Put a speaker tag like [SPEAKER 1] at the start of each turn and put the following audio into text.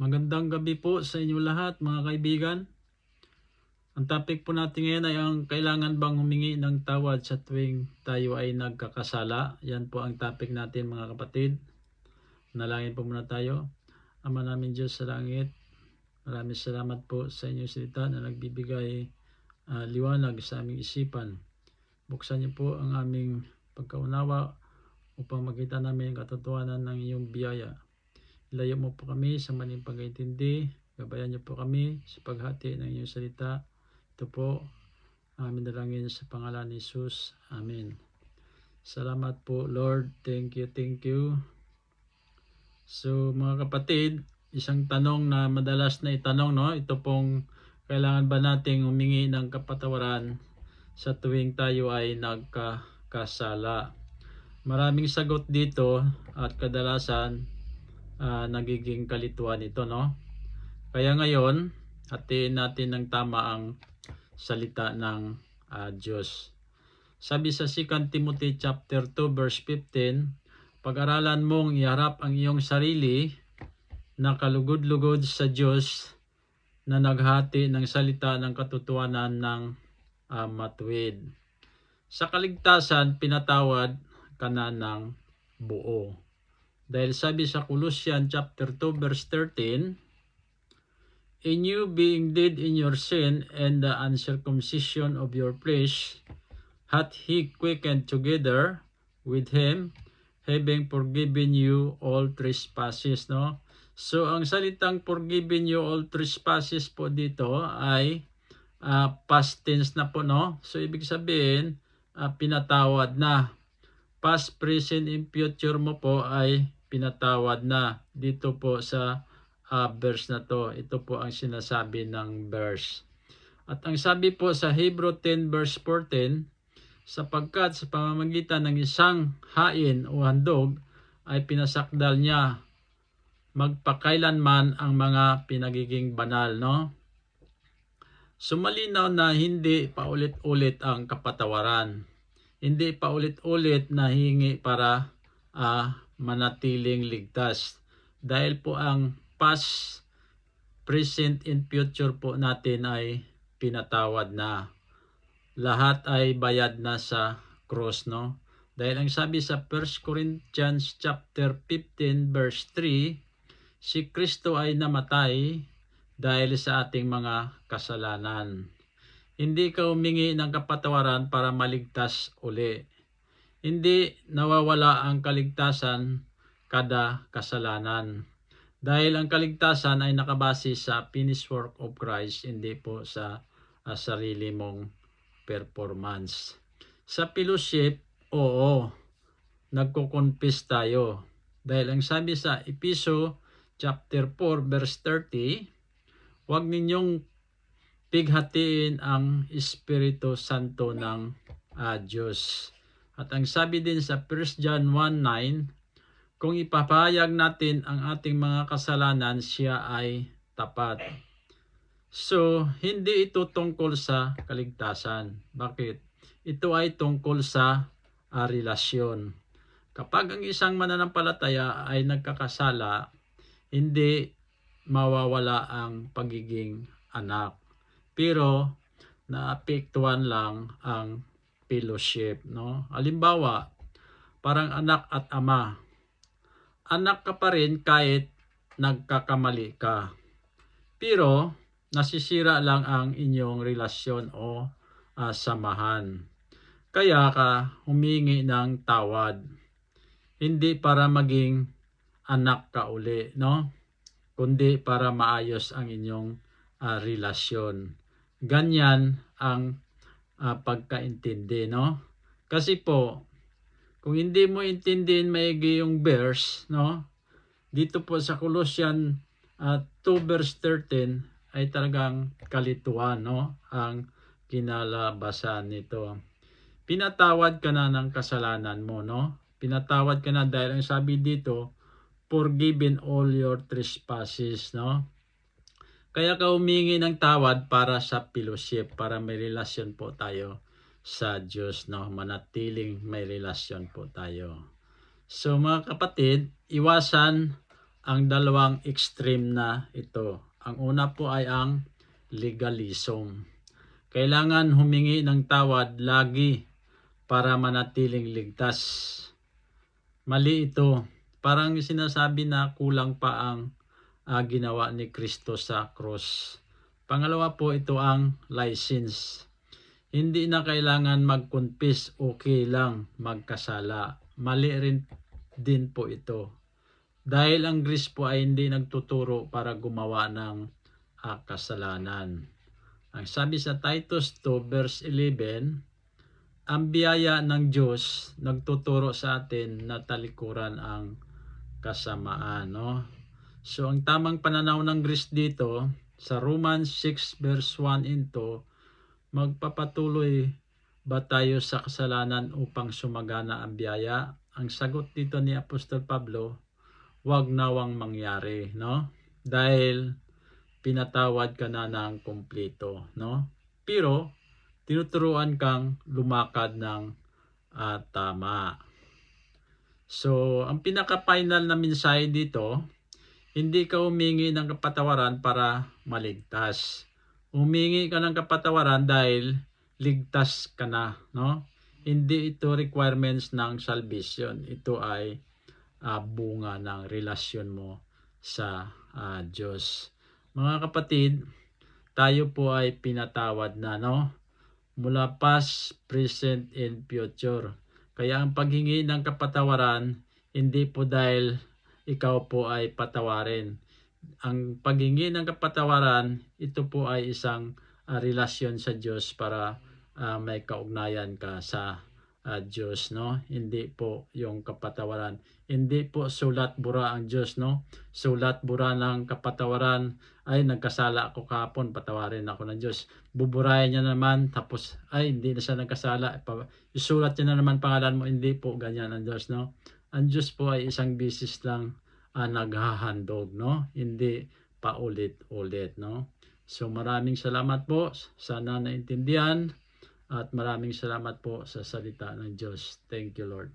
[SPEAKER 1] Magandang gabi po sa inyo lahat mga kaibigan. Ang topic po natin ngayon ay ang kailangan bang humingi ng tawad sa tuwing tayo ay nagkakasala. Yan po ang topic natin mga kapatid. Nalangin po muna tayo. Ama namin Diyos sa langit, maraming salamat po sa inyong salita na nagbibigay liwanag sa aming isipan. Buksan niyo po ang aming pagkaunawa upang makita namin ang katotohanan ng iyong biyaya. Ilayo mo po kami sa maling pag-intindi. Gabayan niyo po kami sa paghati ng iyong salita. Ito po aming dalangin sa pangalan ni Jesus. Amen. Salamat po Lord. Thank you. So mga kapatid, isang tanong na madalas na itanong, no? Ito pong kailangan ba nating humingi ng kapatawaran sa tuwing tayo ay nagkakasala? Maraming sagot dito at kadalasan nagiging kalituan ito, no? Kaya ngayon, hatiin natin ng tama ang salita ng Diyos. Sabi sa 2 Timothy chapter 2 verse 15, pag-aralan mong iharap ang iyong sarili na kalugod-lugod sa Diyos na naghati ng salita ng katotohanan ng matuwid. Sa kaligtasan, pinatawad ka na ng buo. Dahil sabi sa Colossians chapter 2 verse 13, in you being dead in your sin and the uncircumcision of your flesh, hath he quickened together with him, having forgiven you all trespasses, no? So ang salitang forgiven you all trespasses po dito ay past tense na po, no? So ibig sabihin, pinatawad na. Past, present, and future mo po ay pinatawad na. Dito po sa verse na to. Ito po ang sinasabi ng verse. At ang sabi po sa Hebrew 10 verse 14, sapagkat sa pamamagitan ng isang hain o handog ay pinasakdal niya magpakailanman ang mga pinagiging banal, no? Sumalinaw na hindi paulit-ulit ang kapatawaran. Hindi paulit-ulit na hingi para manatiling ligtas. Dahil po ang past, present, and future po natin ay pinatawad na. Lahat ay bayad na sa cross, no? Dahil ang sabi sa 1 Corinthians chapter 15 verse 3, si Kristo ay namatay dahil sa ating mga kasalanan. Hindi ka humingi ng kapatawaran para maligtas uli. Hindi nawawala ang kaligtasan kada kasalanan. Dahil ang kaligtasan ay nakabase sa finished work of Christ, hindi po sa sarili mong performance. Sa fellowship, oo, nagko-confess tayo. Dahil ang sabi sa Efeso chapter 4 verse 30, huwag ninyong pighatiin ang Espiritu Santo ng Diyos. At ang sabi din sa 1 John 1:9, kung ipapahayag natin ang ating mga kasalanan, siya ay tapat. So, hindi ito tungkol sa kaligtasan. Bakit? Ito ay tungkol sa relasyon. Kapag ang isang mananampalataya ay nagkakasala, hindi mawawala ang pagiging anak. Pero, naapektuhan lang ang fellowship, no? Halimbawa, parang anak at ama. Anak ka pa rin kahit nagkakamali ka. Pero, nasisira lang ang inyong relasyon o samahan. Kaya ka humingi ng tawad. Hindi para maging anak ka uli, no? Kundi para maayos ang inyong relasyon. Ganyan ang pagkaintindi, no? Kasi po, kung hindi mo intindihin maigi yung verse, no? Dito po sa Colossians 2 verse 13 ay talagang kalituan, no? Ang kinalabasan nito. Pinatawad ka na ng kasalanan mo, no? Pinatawad ka na dahil ang sabi dito, forgiven all your trespasses, no? Kaya ka humingi ng tawad para sa fellowship, para may relasyon po tayo sa Diyos, no? Manatiling may relasyon po tayo. So mga kapatid, iwasan ang dalawang extreme na ito. Ang una po ay ang legalism. Kailangan humingi ng tawad lagi para manatiling ligtas. Mali ito. Parang sinasabi na kulang pa ang ginawa ni Kristo sa cross. Pangalawa po, ito ang license. Hindi na kailangan mag-confess, okay lang magkasala. Mali rin din po ito. Dahil ang grace po ay hindi nagtuturo para gumawa ng kasalanan. Ang sabi sa Titus 2 verse 11, ang biyaya ng Diyos nagtuturo sa atin na talikuran ang kasamaan. No? So ang tamang pananaw ng grace dito, sa Romans 6 verse 1 and 2, magpapatuloy ba tayo sa kasalanan upang sumagana ang biyaya? Ang sagot dito ni Apostol Pablo, wag nawang mangyari, no? Dahil pinatawad ka na ng kumpleto, no? Pero tinuturuan kang lumakad ng tama. So, ang pinaka-final na mensahe dito, hindi ka humingi ng kapatawaran para maligtas. Humingi ka ng kapatawaran dahil ligtas ka na, no? Hindi ito requirements ng salvation. Ito ay bunga ng relasyon mo sa Diyos. Mga kapatid, tayo po ay pinatawad na, no? Mula past, present, and future. Kaya ang paghingi ng kapatawaran, hindi po dahil ikaw po ay patawarin. Ang paghingi ng kapatawaran, ito po ay isang relasyon sa Diyos para may kaugnayan ka sa Diyos, no? Hindi po yung kapatawaran. Hindi po sulat bura ang Diyos, no? Sulat bura ng kapatawaran, ay nagkasala ako kahapon, patawarin ako ng Diyos. Buburayan niya naman, tapos ay hindi na siya nagkasala, isulat niya na naman pangalan mo. Hindi po ganyan ang Diyos, no? Ang Diyos po ay isang bisis lang naghahandog, no? Hindi paulit-ulit, no? So maraming salamat po, sana naintindihan, at maraming salamat po sa salita ng Diyos. Thank you, Lord.